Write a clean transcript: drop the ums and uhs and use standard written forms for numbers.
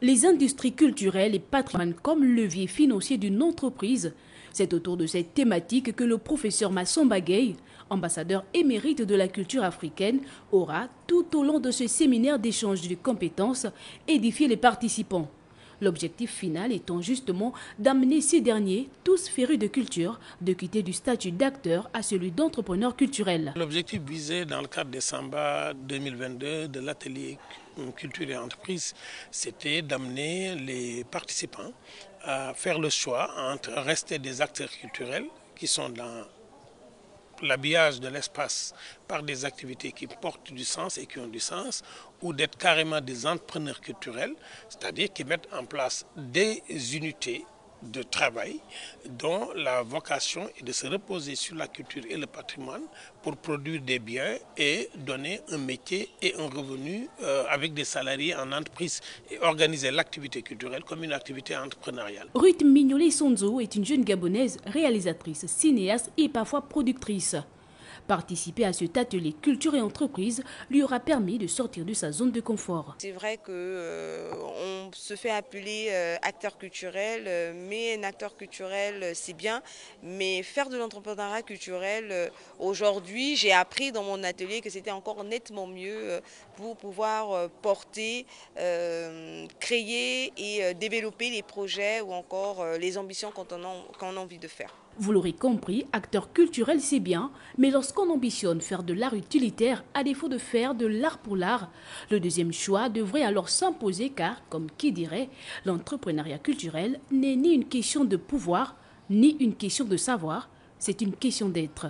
Les industries culturelles et patrimoine comme levier financier d'une entreprise. C'est autour de cette thématique que le professeur Massamba Gueye, ambassadeur émérite de la culture africaine, aura, tout au long de ce séminaire d'échange de compétences, édifié les participants. L'objectif final étant justement d'amener ces derniers, tous férus de culture, de quitter du statut d'acteur à celui d'entrepreneur culturel. L'objectif visé dans le cadre des Samba 2022 de l'atelier culture et entreprise, c'était d'amener les participants à faire le choix entre rester des acteurs culturels qui sont dans l'habillage de l'espace par des activités qui portent du sens et qui ont du sens, ou d'être carrément des entrepreneurs culturels, c'est-à-dire qui mettent en place des unités de travail dont la vocation est de se reposer sur la culture et le patrimoine pour produire des biens et donner un métier et un revenu avec des salariés en entreprise et organiser l'activité culturelle comme une activité entrepreneuriale. Ruth Mignolet-Sonzo est une jeune Gabonaise réalisatrice, cinéaste et parfois productrice. Participer à cet atelier culture et entreprise lui aura permis de sortir de sa zone de confort. C'est vrai qu'on se fait appeler acteur culturel, mais un acteur culturel c'est bien, mais faire de l'entrepreneuriat culturel, aujourd'hui j'ai appris dans mon atelier que c'était encore nettement mieux pour pouvoir porter, créer et développer les projets ou encore les ambitions qu'on a envie de faire. Vous l'aurez compris, acteur culturel c'est bien, mais lorsqu'on ambitionne faire de l'art utilitaire à défaut de faire de l'art pour l'art, le deuxième choix devrait alors s'imposer car, comme qui dirait, l'entrepreneuriat culturel n'est ni une question de pouvoir, ni une question de savoir, c'est une question d'être.